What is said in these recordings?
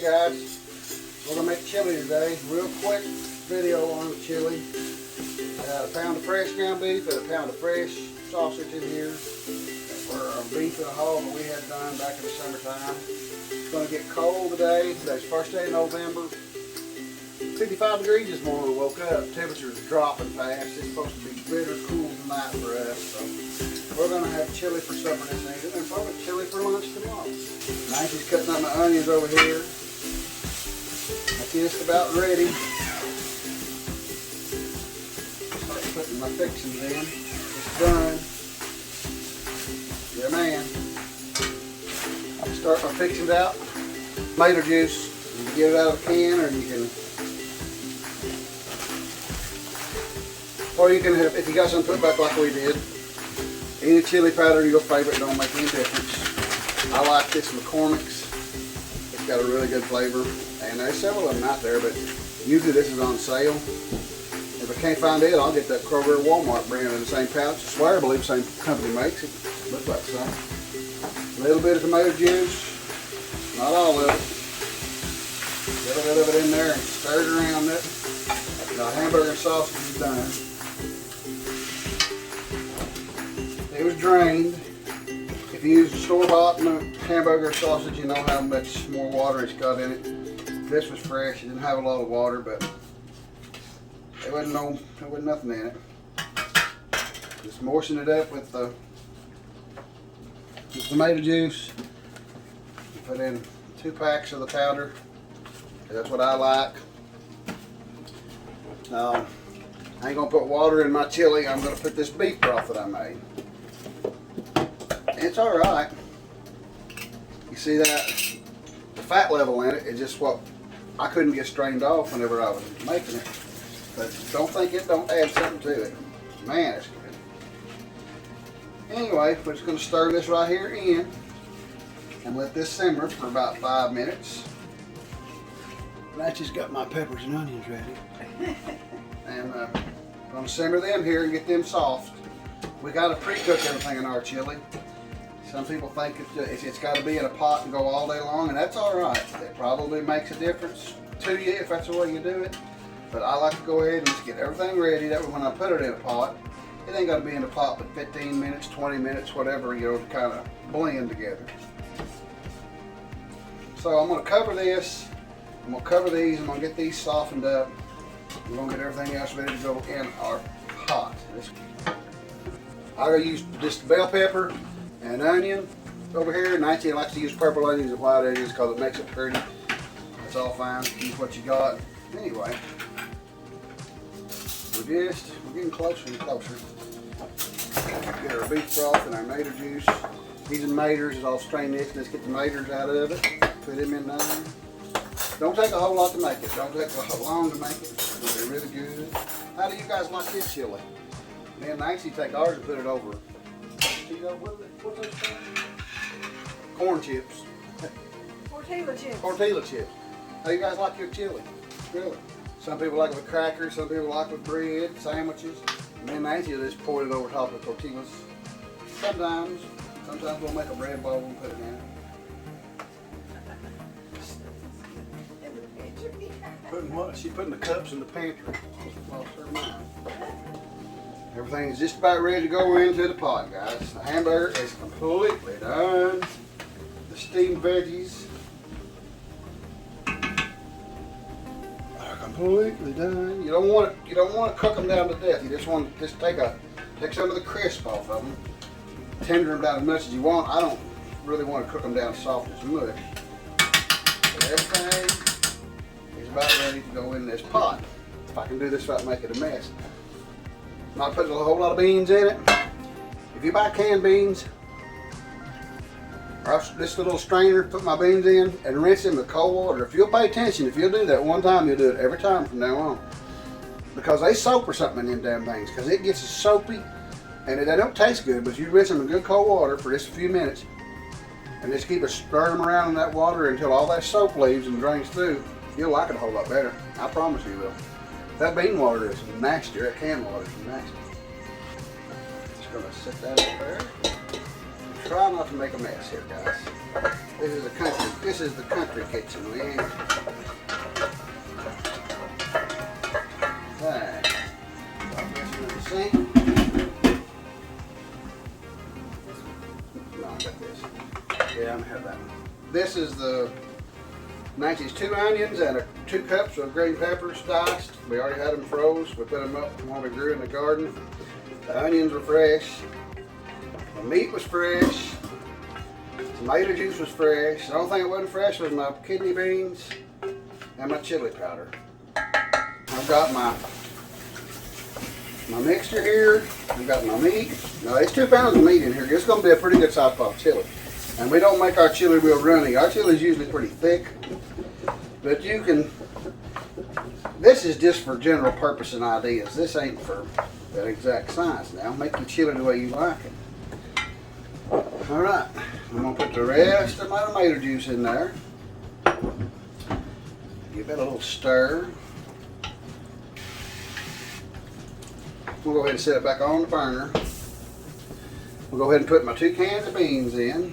guys, we're gonna make chili today. Real quick video on the chili. I got a pound of fresh ground beef and a pound of fresh sausage in here for our beef and a hog that we had done back in the summertime. It's gonna get cold today. Today's first day of November. 55 degrees this morning we woke up. Temperature's dropping fast. It's supposed to be bitter cool tonight for us. So we're gonna have chili for supper this evening and probably chili for lunch tomorrow. Nancy's cutting up my onions over here. I'm just about ready. Start putting my fixings in. It's done. Yeah, man. I'll start my fixings out. Tomato juice. You can get it out of a can, or you can have, if you got some put back like we did, any chili powder your favorite, don't make any difference. I like this McCormick's. It's got a really good flavor, and there's several of them out there, but usually this is on sale. If I can't find it, I'll get that Kroger or Walmart brand in the same pouch. I swear I believe the same company makes it. Looks like the same. A little bit of tomato juice, not all of it. Get a little of it in there and stir it around it. The hamburger sausage is done. It was drained. If you use store-bought hamburger sausage, you know how much more water it's got in it. This was fresh. It didn't have a lot of water, but there wasn't nothing in it. Just moisten it up with the tomato juice. Put in 2 packs of the powder. That's what I like. Now, I ain't gonna put water in my chili. I'm gonna put this beef broth that I made. It's all right. You see that? The fat level in it is just what I couldn't get strained off whenever I was making it. But don't think it don't add something to it. Man, it's good. Anyway, we're just gonna stir this right here in and let this simmer for about 5 minutes. And I just got my peppers and onions ready. And I'm gonna simmer them here and get them soft. We gotta pre-cook everything in our chili. Some people think it's got to be in a pot and go all day long, and that's all right. It probably makes a difference to you if that's the way you do it. But I like to go ahead and just get everything ready. That way when I put it in a pot, it ain't got to be in a pot but 15 minutes, 20 minutes, whatever, you know, to kind of blend together. So I'm going to cover this. I'm going to cover these. I'm going to get these softened up. We're going to get everything else ready to go in our pot. I'm going to use just bell pepper and onion over here. Nancy likes to use purple onions and white onions because it makes it pretty. That's all fine. Use what you got. Anyway, we're getting closer and closer. Get our beef broth and our mater juice. Using maters is all strained this. Let's get the maters out of it. Put them in there. Don't take a whole lot to make it. Don't take a long to make it. It'll be really good. How do you guys like this chili? Me and Nancy take ours and put it over. What's those called? Corn chips. Tortilla chips. Tortilla chips. How you guys like your chili? Really? Some people like it with crackers, some people like it with bread, sandwiches. Me and Nancy just pour it over top of tortillas. Sometimes we'll make a bread bowl and put it in. Putting what? She's putting the cups in the pantry. Lost her mind. Everything is just about ready to go into the pot, guys. The hamburger is completely done. The steamed veggies are completely done. You don't want to cook them down to death. You just want to take some of the crisp off of them. Tender them down as much as you want. I don't really want to cook them down soft as much. But everything is about ready to go in this pot. If I can do this without making a mess. Not putting a whole lot of beans in it. If you buy canned beans, or this little strainer, put my beans in and rinse them with cold water. If you'll pay attention, if you'll do that one time, you'll do it every time from now on. Because they soak or something in them damn things. Because it gets soapy and they don't taste good, but you rinse them in good cold water for just a few minutes and just keep stirring them around in that water until all that soap leaves and drains through. You'll like it a whole lot better. I promise you will. That bean water is nasty. That canned water is nasty. Just gonna set that up there. Try not to make a mess here, guys. This is the country kitchen, man. Okay. Put this in the sink. No, I got this. Yeah, I'm gonna have that one. This is the Nancy's 2 onions and 2 cups of green peppers diced. We already had them froze. We put them up when we grew in the garden. The onions were fresh. The meat was fresh. Tomato juice was fresh. The only thing that wasn't fresh was my kidney beans and my chili powder. I've got my mixture here. I've got my meat. Now, it's 2 pounds of meat in here. It's going to be a pretty good sized pot of chili. And we don't make our chili real runny. Our chili is usually pretty thick. But you can, this is just for general purpose and ideas. This ain't for that exact size now. Make your chili the way you like it. Alright, I'm going to put the rest of my tomato juice in there. Give it a little stir. We'll go ahead and set it back on the burner. We'll go ahead and put my 2 cans of beans in.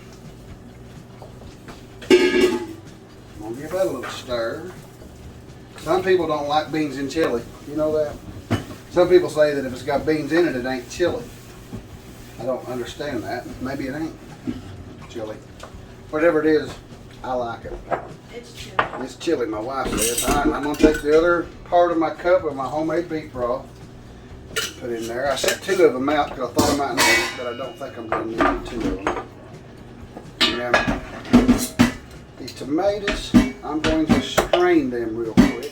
I'm going to give that a little stir. Some people don't like beans in chili. You know that? Some people say that if it's got beans in it, it ain't chili. I don't understand that. Maybe it ain't chili. Whatever it is, I like it. It's chili. It's chili, my wife says. All right, I'm going to take the other part of my cup of my homemade beef broth, put in there. I set 2 of them out because I thought I might need it, but I don't think I'm going to need 2 of them. Now, these tomatoes, I'm going to strain them real quick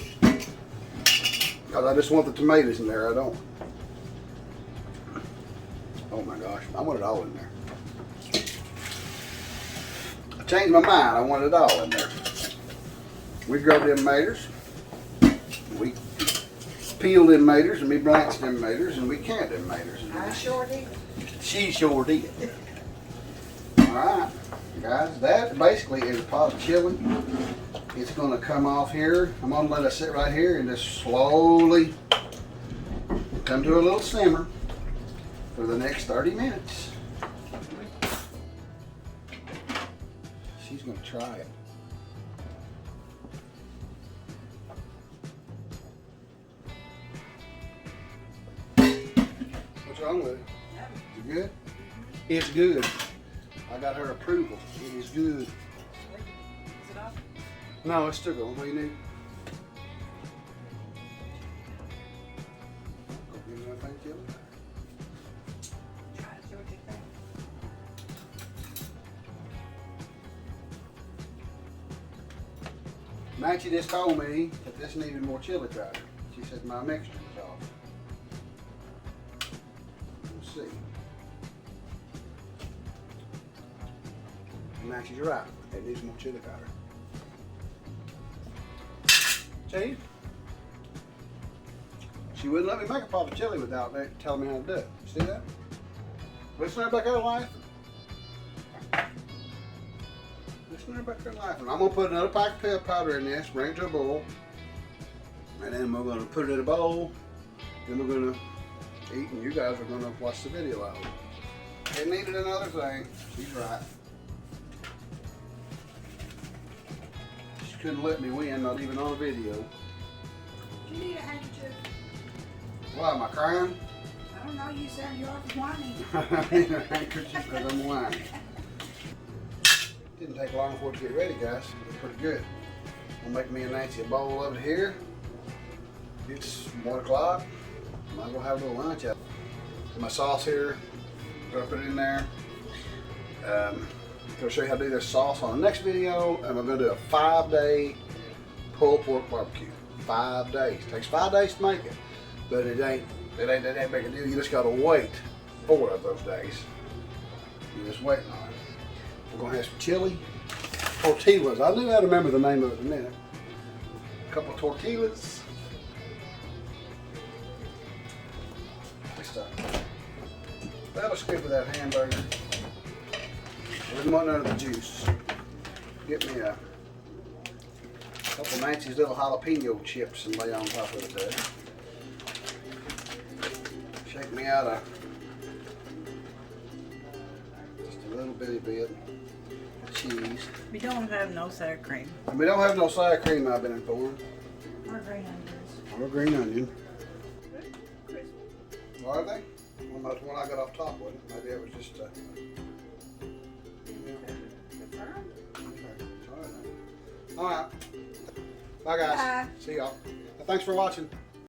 because I just want the tomatoes in there. I don't. Oh my gosh, I want it all in there. I changed my mind. I want it all in there. We grow them tomatoes. We peel them tomatoes and we blanch them tomatoes and we can them tomatoes. I sure did. She sure did. Alright, guys, that basically is a pot of chili. It's going to come off here. I'm going to let it sit right here and just slowly come to a little simmer for the next 30 minutes. She's going to try it. What's wrong with it? Is it good? It's good. I got her approval. It is good. Is it off? No, it's still going. What do you need? Go get another thing, Chili. Try to see what you think. Nancy just told me that this needed more chili powder. She said my mixture was off. We'll see. Nancy's right. It needs more chili powder. See? She wouldn't let me make a pot of chili without telling me how to do it. See that? Listen to her back there laughing. Listen to her back there laughing. I'm going to put another pack of pepper powder in this, bring it to a boil. And then we're going to put it in a bowl. Then we're going to eat and you guys are going to watch the video of it. It needed another thing. She's right. She couldn't let me win, not even on a video. Do you need a handkerchief? Why, am I crying? I don't know. You sound you're whining. I need a handkerchief because I'm whining. Didn't take long for it to get ready, guys. It was pretty good. I'll make me and Nancy a bowl of it here. It's 1 o'clock. I'm gonna have a little lunch out. My sauce here. I'm gonna put it in there. I'm gonna show you how to do this sauce on the next video, and we're gonna do a 5-day pulled pork barbecue. 5 days. It takes 5 days to make it, but it ain't that big a deal. You just gotta wait 4 of those days. You're just waiting on it. We're gonna have some chili, tortillas. I knew I'd remember the name of it in a minute. A couple of tortillas. Just about a scoop of that hamburger. I didn't want none of the juice. Get me a couple of Nancy's little jalapeno chips and lay on top of it there. Shake me out just a little bitty bit of cheese. We don't have no sour cream. And we don't have no sour cream, I've been informed. Or green onions. Or green onion. Crispy. Are they? Well, that's one I got off top, wasn't it? Maybe it was just Confirmed. All right. Bye, guys. Bye. See y'all. Thanks for watching.